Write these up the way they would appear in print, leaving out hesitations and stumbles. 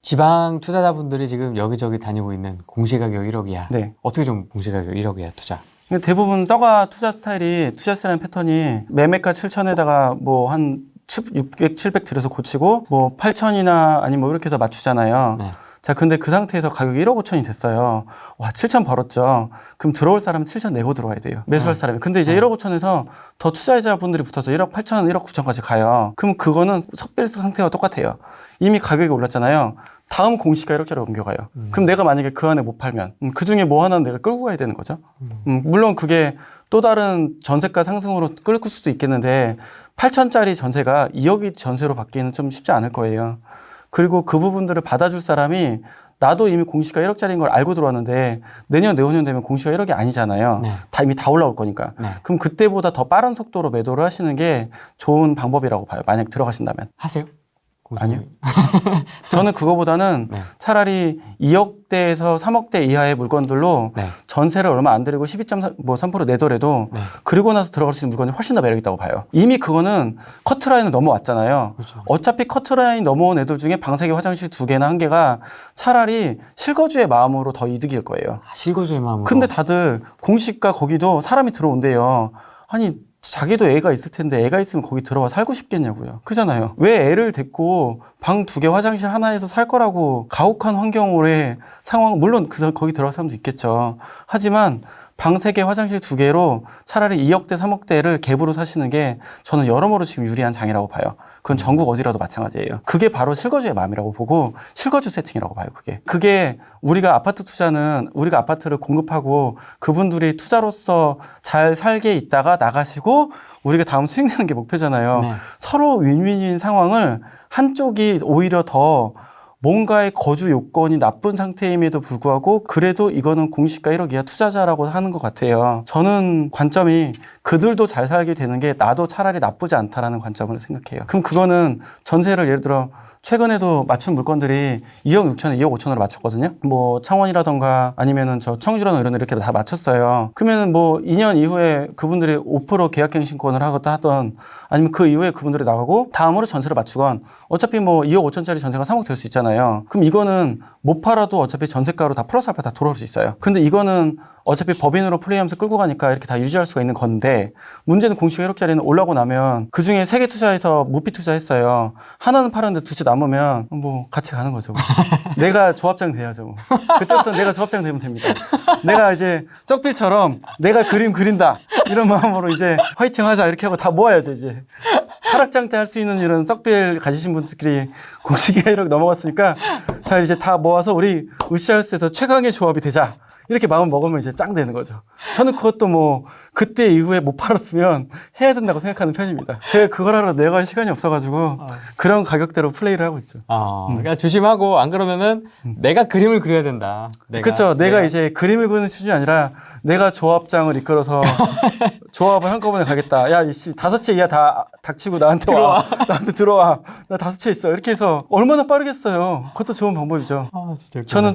지방 투자자분들이 지금 여기저기 다니고 있는 공시가격 1억이야. 네. 어떻게 좀 공시가격 1억이야 투자? 대부분 서가 투자 스타일이 투자 스타일 패턴이 매매가 7천에다가 뭐 한 600, 700 들여서 고치고 뭐 8천이나 아니면 뭐 이렇게 해서 맞추잖아요. 네. 자, 근데 그 상태에서 가격이 1억 5천이 됐어요. 와, 7천 벌었죠. 그럼 들어올 사람은 7천 내고 들어와야 돼요. 매수할 사람이. 근데 이제 1억 5천에서 더 투자자분들이 붙어서 1억 8천, 1억 9천까지 가요. 그럼 그거는 석빌 상태와 똑같아요. 이미 가격이 올랐잖아요. 다음 공시가 1억짜리 옮겨가요. 그럼 내가 만약에 그 안에 못 팔면 그 중에 뭐 하나는 내가 끌고 가야 되는 거죠. 물론 그게 또 다른 전세가 상승으로 끌 수도 있겠는데 8천짜리 전세가 2억이 전세로 받기는 좀 쉽지 않을 거예요. 그리고 그 부분들을 받아줄 사람이 나도 이미 공시가 1억짜리인 걸 알고 들어왔는데 내후년 되면 공시가 1억이 아니잖아요. 네. 이미 다 올라올 거니까. 네. 그럼 그때보다 더 빠른 속도로 매도를 하시는 게 좋은 방법이라고 봐요. 만약 들어가신다면. 하세요? 아니요. 저는 그거보다는 네. 차라리 2억대에서 3억대 이하의 물건들로 네. 전세를 얼마 안 들이고 12.3% 내더라도 네. 그리고 나서 들어갈 수 있는 물건이 훨씬 더 매력 있다고 봐요. 이미 그거는 커트라인을 넘어왔잖아요. 그렇죠. 어차피 커트라인 넘어온 애들 중에 방세개 화장실 2개나 1개가 차라리 실거주의 마음으로 더 이득일 거예요. 실거주의 마음으로. 근데 다들 공시가 거기도 사람이 들어온대요. 아니 자기도 애가 있을 텐데 애가 있으면 거기 들어와 살고 싶겠냐고요. 그잖아요. 왜 애를 데리고 방 2개 화장실 하나에서 살 거라고 가혹한 환경으로의 상황, 물론 거기 들어갈 사람도 있겠죠. 하지만 방 3개 화장실 2개로 차라리 2억대 3억대를 갭으로 사시는 게 저는 여러모로 지금 유리한 장이라고 봐요. 그건 전국 어디라도 마찬가지예요. 그게 바로 실거주의 마음이라고 보고 실거주 세팅이라고 봐요. 그게 우리가 아파트 투자는 우리가 아파트를 공급하고 그분들이 투자로서 잘 살게 있다가 나가시고 우리가 다음 수익 내는 게 목표잖아요. 네. 서로 윈윈인 상황을 한쪽이 오히려 더 뭔가의 거주 요건이 나쁜 상태임에도 불구하고 그래도 이거는 공시가 1억 이하 투자자라고 하는 것 같아요. 저는 관점이 그들도 잘 살게 되는 게 나도 차라리 나쁘지 않다라는 관점을 생각해요. 그럼 그거는 전세를 예를 들어 최근에도 맞춘 물건들이 2억 6천에 2억 5천으로 맞췄거든요. 뭐 창원이라던가 아니면은 저 청주라던가 이런 데 이렇게 다 맞췄어요. 그러면은 뭐 2년 이후에 그분들이 5% 계약갱신권을 하던 아니면 그 이후에 그분들이 나가고 다음으로 전세를 맞추건 어차피 뭐 2억 5천짜리 전세가 3억 될 수 있잖아요. 그럼 이거는 못 팔아도 어차피 전세가로 다 플러스 알파 다 돌아올 수 있어요. 근데 이거는 어차피 법인으로 플레이하면서 끌고 가니까 이렇게 다 유지할 수가 있는 건데 문제는 공시가 1억짜리는 올라오고 나면 그중에 3개 투자해서 무피 투자했어요. 하나는 팔았는데 2채 남으면 뭐 같이 가는 거죠. 내가 조합장 돼야죠. 뭐. 그때부터 내가 조합장 되면 됩니다. 내가 이제 썩빌처럼 내가 그림 그린다 이런 마음으로 이제 화이팅 하자 이렇게 하고 다 모아야죠. 이제 하락장 때 할 수 있는 이런 썩빌 가지신 분들끼리 공시가 1억 넘어갔으니까 자 이제 다 모아서 우리 으쌰으쌰해서 최강의 조합이 되자. 이렇게 마음 먹으면 이제 짱 되는 거죠. 저는 그것도 뭐 그때 이후에 못 팔았으면 해야 된다고 생각하는 편입니다. 제가 그걸 하러 내가 시간이 없어가지고 그런 가격대로 플레이를 하고 있죠. 그러니까 조심하고 안 그러면은 내가 그림을 그려야 된다. 그렇죠. 내가 이제 그림을 그리는 수준이 아니라 내가 조합장을 이끌어서 조합을 한꺼번에 가겠다. 야, 이씨 5채 이하 다 닥치고 나한테 와. 나한테 들어와. 나 5채 있어. 이렇게 해서 얼마나 빠르겠어요. 그것도 좋은 방법이죠. 진짜 저는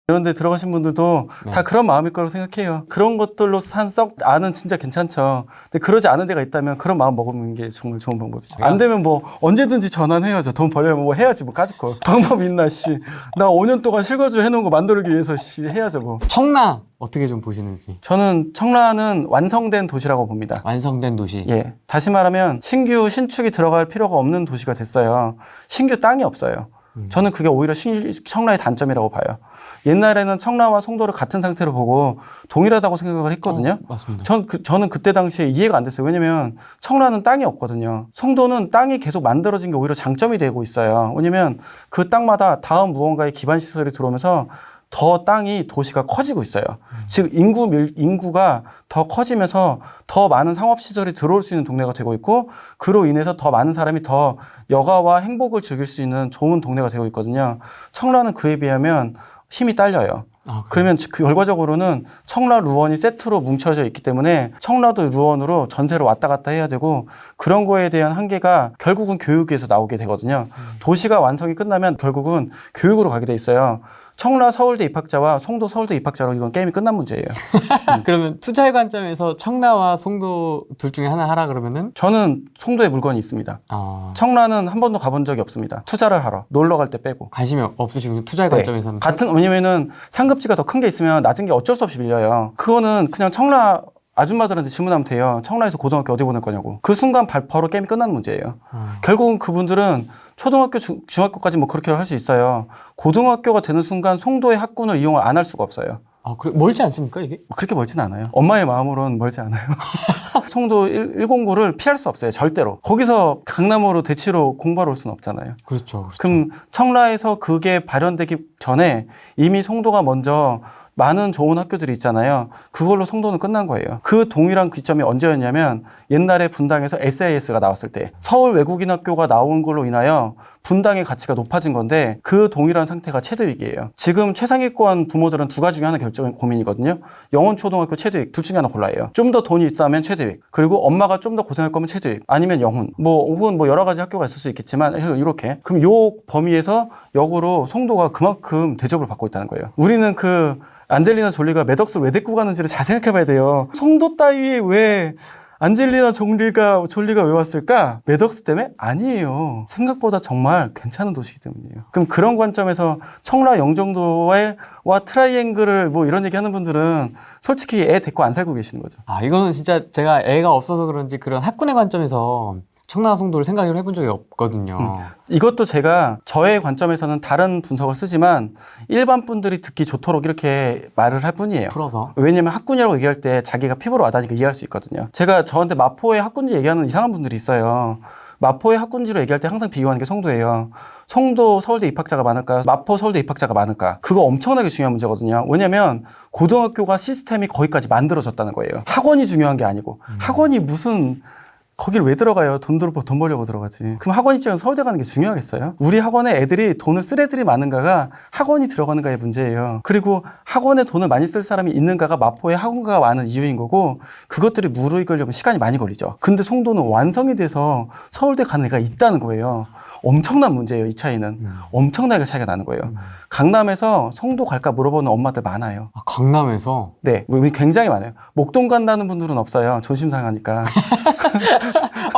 이런 데 들어가신 분들도 다 그런 마음일 거라고 생각해요. 그런 것들로 산 썩 안은 진짜 괜찮죠. 근데 그러지 않은 데가 있다면 그런 마음 먹으면 게 정말 좋은 방법이죠. 안 되면 뭐 언제든지 전환해야죠. 돈 벌려면 뭐 해야지 뭐 까짓거. 방법 있나 씨. 나 5년 동안 실거주 해놓은 거 만들기 위해서 씨 해야죠 뭐. 청라 어떻게 좀 보시는지. 저는 청라는 완성된 도시라고 봅니다. 완성된 도시. 예. 다시 말하면 신축이 들어갈 필요가 없는 도시가 됐어요. 신규 땅이 없어요. 저는 그게 오히려 청라의 단점이라고 봐요. 옛날에는 청라와 송도를 같은 상태로 보고 동일하다고 생각을 했거든요. 맞습니다. 저는 그때 당시에 이해가 안 됐어요. 왜냐면 청라는 땅이 없거든요. 송도는 땅이 계속 만들어진 게 오히려 장점이 되고 있어요. 왜냐면 그 땅마다 다음 무언가의 기반 시설이 들어오면서 더 땅이 도시가 커지고 있어요. 즉 인구가 더 커지면서 더 많은 상업시설이 들어올 수 있는 동네가 되고 있고 그로 인해서 더 많은 사람이 더 여가와 행복을 즐길 수 있는 좋은 동네가 되고 있거든요. 청라는 그에 비하면 힘이 딸려요. 그러면 그 결과적으로는 청라 루원이 세트로 뭉쳐져 있기 때문에 청라도 루원으로 전세를 왔다 갔다 해야 되고 그런 거에 대한 한계가 결국은 교육에서 나오게 되거든요. 도시가 완성이 끝나면 결국은 교육으로 가게 돼 있어요. 청라 서울대 입학자와 송도 서울대 입학자로 이건 게임이 끝난 문제예요. 그러면 투자의 관점에서 청라와 송도 둘 중에 하나 하라 그러면은 저는 송도에 물건이 있습니다. 청라는 한 번도 가본 적이 없습니다. 투자를 하러 놀러 갈 때 빼고. 관심이 없으시군요. 투자의 네. 관점에서는. 왜냐면은 상급지가 더 큰 게 있으면 낮은 게 어쩔 수 없이 밀려요. 그거는 그냥 청라 아줌마들한테 질문하면 돼요. 청라에서 고등학교 어디 보낼 거냐고. 그 순간 바로 게임이 끝나는 문제예요. 결국은 그분들은 초등학교, 중학교까지 뭐 그렇게 할 수 있어요. 고등학교가 되는 순간 송도의 학군을 이용을 안 할 수가 없어요. 그래, 멀지 않습니까, 이게? 그렇게 멀진 않아요. 엄마의 마음으로는 멀지 않아요. 송도 109를 피할 수 없어요. 절대로. 거기서 강남으로 대치로 공부하러 올 수는 없잖아요. 그렇죠. 그럼 청라에서 그게 발현되기 전에 이미 송도가 먼저 많은 좋은 학교들이 있잖아요. 그걸로 송도는 끝난 거예요. 그 동일한 기점이 언제였냐면 옛날에 분당에서 SIS가 나왔을 때 서울 외국인 학교가 나온 걸로 인하여 분당의 가치가 높아진 건데 그 동일한 상태가 체드윅이에요. 지금 최상위권 부모들은 두 가지 중에 하나 고민이거든요. 영훈초등학교 체드윅 둘 중에 하나 골라야 해요. 좀 더 돈이 있다면 체드윅, 그리고 엄마가 좀 더 고생할 거면 체드윅, 아니면 영훈, 혹은 여러 가지 학교가 있을 수 있겠지만 이렇게. 그럼 요 범위에서 역으로 송도가 그만큼 대접을 받고 있다는 거예요. 우리는 그 안젤리나 졸리가 매덕스를 왜 데리고 가는지를 잘 생각해봐야 돼요. 송도 따위에 왜 안젤리나 졸리가 왜 왔을까? 매덕스 때문에? 아니에요. 생각보다 정말 괜찮은 도시이기 때문이에요. 그럼 그런 관점에서 청라 영종도와 트라이앵글을 이런 얘기 하는 분들은 솔직히 애 데리고 안 살고 계시는 거죠. 이거는 진짜 제가 애가 없어서 그런지 그런 학군의 관점에서 청라 송도를 생각을 해본 적이 없거든요. 이것도 제가 저의 관점에서는 다른 분석을 쓰지만 일반 분들이 듣기 좋도록 이렇게 말을 할 뿐이에요. 풀어서. 왜냐면 학군이라고 얘기할 때 자기가 피부로 와닿으니까 이해할 수 있거든요. 제가 저한테 마포의 학군지 얘기하는 이상한 분들이 있어요. 마포의 학군지로 얘기할 때 항상 비교하는 게 송도예요. 송도 서울대 입학자가 많을까? 마포 서울대 입학자가 많을까? 그거 엄청나게 중요한 문제거든요. 왜냐면 고등학교가 시스템이 거기까지 만들어졌다는 거예요. 학원이 중요한 게 아니고. 학원이 무슨 거길 왜 들어가요? 돈 벌려고 들어가지. 그럼 학원 입장에서 서울대 가는 게 중요하겠어요? 우리 학원에 애들이 돈을 쓸 애들이 많은가가 학원이 들어가는가의 문제예요. 그리고 학원에 돈을 많이 쓸 사람이 있는가가 마포에 학원가가 많은 이유인 거고, 그것들이 무르익으려면 시간이 많이 걸리죠. 근데 송도는 완성이 돼서 서울대 가는 애가 있다는 거예요. 엄청난 문제예요. 이 차이는. 엄청나게 차이가 나는 거예요. 강남에서 송도 갈까 물어보는 엄마들 많아요. 강남에서? 네, 굉장히 많아요. 목동 간다는 분들은 없어요. 조심상하니까.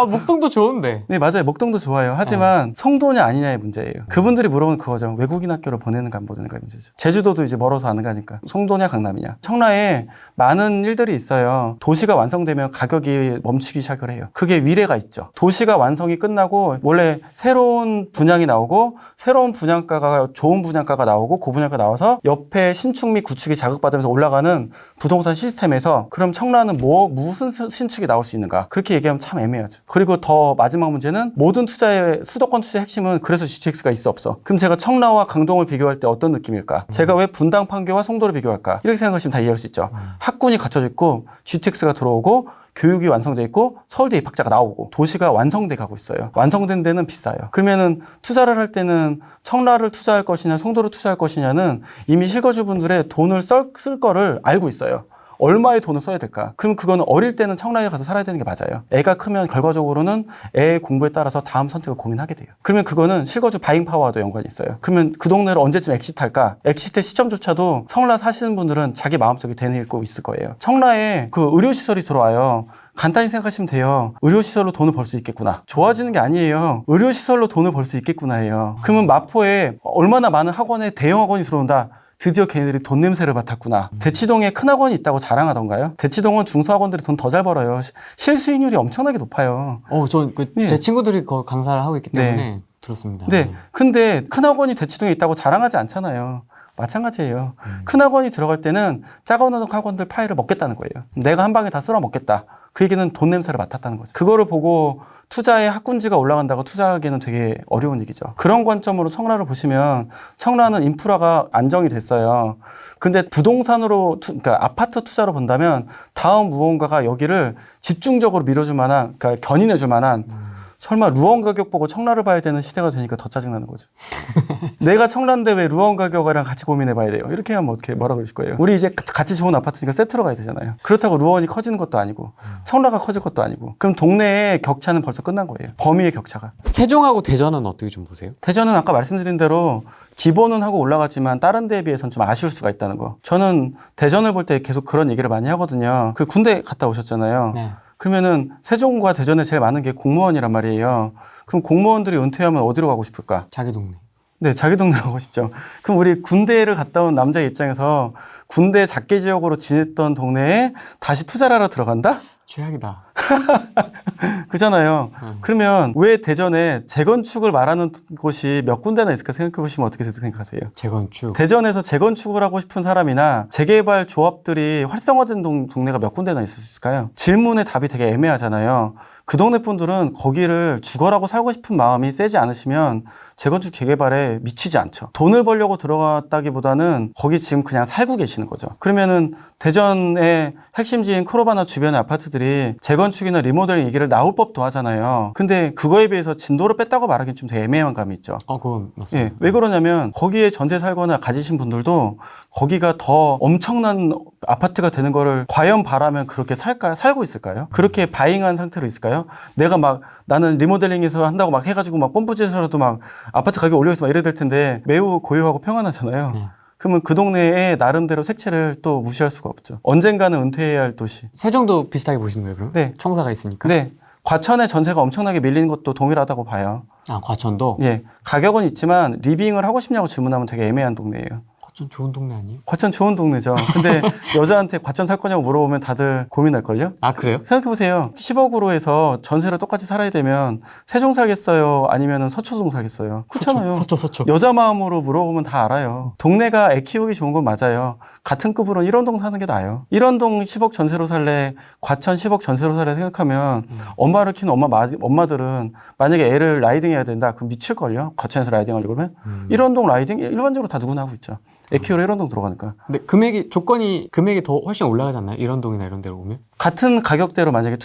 목동도 좋은데. 네, 맞아요. 목동도 좋아요. 하지만 송도냐 아니냐의 문제예요. 그분들이 물어보는 그거죠. 외국인 학교를 보내는가 안 보내는가의 문제죠. 제주도도 이제 멀어서 안 가니까. 송도냐 강남이냐. 청라에 많은 일들이 있어요. 도시가 완성되면 가격이 멈추기 시작을 해요. 그게 위례가 있죠. 도시가 완성이 끝나고 원래 새로운 분양이 나오고 새로운 분양가가 좋은 분양가가 나오고 그 분양가 나와서 옆에 신축 및 구축이 자극받으면서 올라가는 부동산 시스템에서 그럼 청라는 무슨 신축이 나올 수 있는가? 그렇게 얘기하면 참 애매하죠. 그리고 더 마지막 문제는 모든 투자의 수도권 투자의 핵심은 그래서 GTX가 있어 없어. 그럼 제가 청라와 강동을 비교할 때 어떤 느낌일까? 제가 왜 분당 판교와 송도를 비교할까? 이렇게 생각하시면 다 이해할 수 있죠. 학군이 갖춰져 있고 GTX가 들어오고 교육이 완성돼 있고 서울대 입학자가 나오고 도시가 완성돼 가고 있어요. 완성된 데는 비싸요. 그러면은 투자를 할 때는 청라를 투자할 것이냐 송도를 투자할 것이냐는 이미 실거주분들의 돈을 쓸 거를 알고 있어요. 얼마의 돈을 써야 될까? 그럼 그거는 어릴 때는 청라에 가서 살아야 되는 게 맞아요. 애가 크면 결과적으로는 애의 공부에 따라서 다음 선택을 고민하게 돼요. 그러면 그거는 실거주 바잉 파워와도 연관이 있어요. 그러면 그 동네를 언제쯤 엑시트할까? 엑시트 시점조차도 청라 사시는 분들은 자기 마음속에 되뇌고 있을 거예요. 청라에 그 의료시설이 들어와요. 간단히 생각하시면 돼요. 의료시설로 돈을 벌 수 있겠구나. 좋아지는 게 아니에요. 의료시설로 돈을 벌 수 있겠구나예요. 그러면 마포에 얼마나 많은 학원에 대형 학원이 들어온다. 드디어 걔네들이 돈 냄새를 맡았구나. 대치동에 큰 학원이 있다고 자랑하던가요? 대치동은 중소학원들이 돈 더 잘 벌어요. 실수익률이 엄청나게 높아요. 제 친구들이 강사를 하고 있기 때문에 들었습니다. 네. 근데 큰 학원이 대치동에 있다고 자랑하지 않잖아요. 마찬가지예요. 큰 학원이 들어갈 때는 작은 학원들 파일을 먹겠다는 거예요. 내가 한 방에 다 쓸어 먹겠다. 그 얘기는 돈 냄새를 맡았다는 거죠. 그거를 보고 투자의 학군지가 올라간다고 투자하기는 되게 어려운 얘기죠. 그런 관점으로 청라를 보시면 청라는 인프라가 안정이 됐어요. 근데 부동산으로 그러니까 아파트 투자로 본다면 다음 무언가가 여기를 집중적으로 밀어줄 만한, 그러니까 견인해줄 만한 설마 루원 가격 보고 청라를 봐야 되는 시대가 되니까 더 짜증나는 거죠. 내가 청라인데 왜 루원 가격이랑 같이 고민해봐야 돼요. 이렇게 하면 어떻게 뭐라 그러실 거예요. 우리 이제 같이 좋은 아파트니까 세트로 가야 되잖아요. 그렇다고 루원이 커지는 것도 아니고 청라가 커질 것도 아니고 그럼 동네의 격차는 벌써 끝난 거예요. 범위의 격차가. 세종하고 대전은 어떻게 좀 보세요? 대전은 아까 말씀드린 대로 기본은 하고 올라가지만 다른 데에 비해서는 좀 아쉬울 수가 있다는 거. 저는 대전을 볼 때 계속 그런 얘기를 많이 하거든요. 그 군대 갔다 오셨잖아요. 네. 그러면은 세종과 대전에 제일 많은 게 공무원이란 말이에요. 그럼 공무원들이 은퇴하면 어디로 가고 싶을까? 자기 동네. 네, 자기 동네로 가고 싶죠. 그럼 우리 군대를 갔다 온 남자의 입장에서 군대 작게 지역으로 지냈던 동네에 다시 투자를 하러 들어간다? 최악이다. 그잖아요. 그러면 왜 대전에 재건축을 말하는 곳이 몇 군데나 있을까 생각해 보시면 어떻게 생각하세요? 재건축. 대전에서 재건축을 하고 싶은 사람이나 재개발 조합들이 활성화된 동네가 몇 군데나 있을 수 있을까요? 질문의 답이 되게 애매하잖아요. 그 동네 분들은 거기를 죽어라고 살고 싶은 마음이 세지 않으시면 재건축 재개발에 미치지 않죠. 돈을 벌려고 들어갔다기보다는 거기 지금 그냥 살고 계시는 거죠. 그러면은 대전의 핵심지인 크로바나 주변의 아파트들이 재건축이나 리모델링 얘기를 나올 법도 하잖아요. 근데 그거에 비해서 진도를 뺐다고 말하기는 좀 되게 애매한 감이 있죠. 그건 맞습니다. 예, 왜 그러냐면 거기에 전세 살거나 가지신 분들도 거기가 더 엄청난 아파트가 되는 거를 과연 바라면 그렇게 살고 있을까요? 그렇게 바잉한 상태로 있을까요? 내가 막 나는 리모델링에서 한다고 막 해가지고 막 펌프질해서라도 막 아파트 가격 올려서 막 이래야 될 텐데 매우 고요하고 평안하잖아요. 네. 그러면 그 동네에 나름대로 색채를 또 무시할 수가 없죠. 언젠가는 은퇴해야 할 도시. 세종도 비슷하게 보시는 거예요, 그럼? 네. 청사가 있으니까? 네. 과천의 전세가 엄청나게 밀리는 것도 동일하다고 봐요. 과천도? 예. 가격은 있지만 리빙을 하고 싶냐고 질문하면 되게 애매한 동네예요. 과천 좋은 동네 아니에요? 과천 좋은 동네죠. 근데 여자한테 과천 살 거냐고 물어보면 다들 고민할걸요? 그래요? 생각해보세요. 10억으로 해서 전세를 똑같이 살아야 되면 세종 살겠어요? 아니면 서초동 살겠어요? 그렇잖아요. 서초. 여자 마음으로 물어보면 다 알아요. 동네가 애 키우기 좋은 건 맞아요. 같은 급으로 일원동 사는 게 나아요. 일원동 10억 전세로 살래, 과천 10억 전세로 살래 생각하면 엄마를 키우는 엄마들은 만약에 애를 라이딩 해야 된다. 그럼 미칠걸요? 과천에서 라이딩 하려고 그러면? 일원동 라이딩 일반적으로 다 누구나 하고 있죠. 애 키우러 일원동 들어가니까. 근데 금액이 더 훨씬 올라가지 않나요? 이런동이나 이런 데로 오면? 같은 가격대로 만약에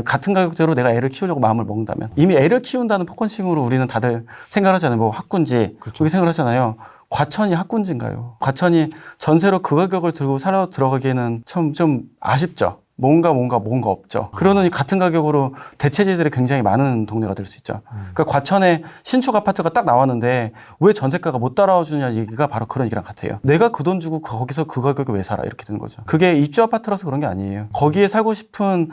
같은 가격대로 내가 애를 키우려고 마음을 먹는다면 이미 애를 키운다는 포커싱으로 우리는 다들 생각하잖아요. 뭐 학군지 그렇죠. 여기 생각하잖아요. 과천이 학군지인가요? 과천이 전세로 그 가격을 들고 살아 들어가기에는 참 좀 아쉽죠. 뭔가 없죠. 그러느니 같은 가격으로 대체지들이 굉장히 많은 동네가 될 수 있죠. 그러니까 과천에 신축 아파트가 딱 나왔는데 왜 전세가가 못 따라와 주냐 얘기가 바로 그런 얘기랑 같아요. 내가 그 돈 주고 거기서 그 가격에 왜 살아? 이렇게 되는 거죠. 그게 입주 아파트라서 그런 게 아니에요. 거기에 살고 싶은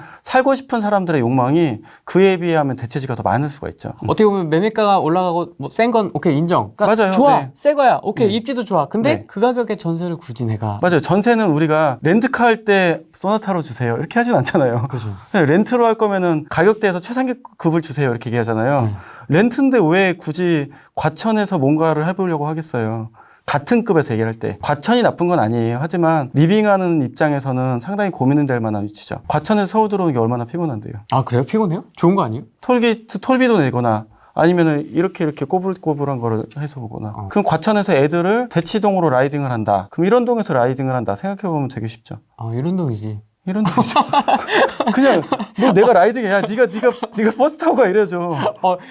사람들의 욕망이 그에 비하면 대체지가 더 많을 수가 있죠. 어떻게 보면 매매가가 올라가고 뭐 센 건 오케이 인정. 그러니까 맞아요. 좋아. 네. 새 거야. 오케이. 네. 입지도 좋아. 근데 네. 그 가격에 전세를 굳이 내가 맞아요. 전세는 우리가 렌트카 할 때 소나타로 주세요. 이렇게 하진 않잖아요. 그죠. 렌트로 할 거면은 가격대에서 최상급을 주세요. 이렇게 얘기하잖아요. 렌트인데 왜 굳이 과천에서 뭔가를 해보려고 하겠어요. 같은 급에서 얘기를 할 때. 과천이 나쁜 건 아니에요. 하지만 리빙하는 입장에서는 상당히 고민이 될 만한 위치죠. 과천에서 서울 들어오는 게 얼마나 피곤한데요. 그래요? 피곤해요? 좋은 거 아니에요? 톨비도 내거나 아니면은 이렇게 꼬불꼬불한 거를 해서 보거나. 그럼 과천에서 애들을 대치동으로 라이딩을 한다. 그럼 일원동에서 라이딩을 한다. 생각해보면 되게 쉽죠. 이런동이지. 일원동이죠. 그냥 너 내가 라이딩해. 네가 버스 타고 가 이래죠.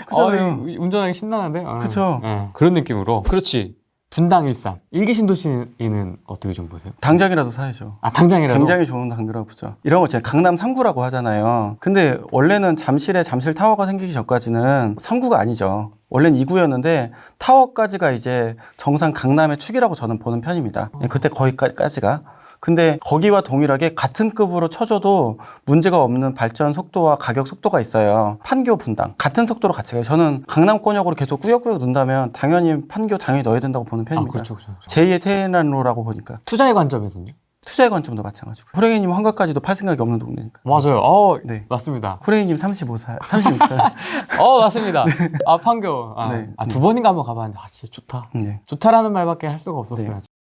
그잖아요. 운전하기 심란한데. 그쵸. 그런 느낌으로. 그렇지. 분당 일산. 일기 신도시는 어떻게 좀 보세요? 당장이라도 사야죠. 당장이라도? 굉장히 좋은 당구라고 보죠. 이런 거 제가 강남 3구라고 하잖아요. 근데 원래는 잠실에 잠실 타워가 생기기 전까지는 3구가 아니죠. 원래는 2구였는데 타워까지가 이제 정상 강남의 축이라고 저는 보는 편입니다. 그때 거기까지가. 근데 거기와 동일하게 같은 급으로 쳐줘도 문제가 없는 발전 속도와 가격 속도가 있어요. 판교, 분당. 같은 속도로 같이 가요. 저는 강남권역으로 계속 꾸역꾸역 논다면 당연히 판교 당연히 넣어야 된다고 보는 편입니다. 그렇죠. 제2의 테헤란로라고 보니까. 투자의 관점에서는요? 투자의 관점도 마찬가지고. 호랭이님 환갑까지도 팔 생각이 없는 동네니까. 맞아요. 네. 맞습니다. 호랭이님 36살. 맞습니다. 판교. 네. 두 번인가 한번 가봤는데 진짜 좋다. 네. 좋다라는 말밖에 할 수가 없었어요. 네.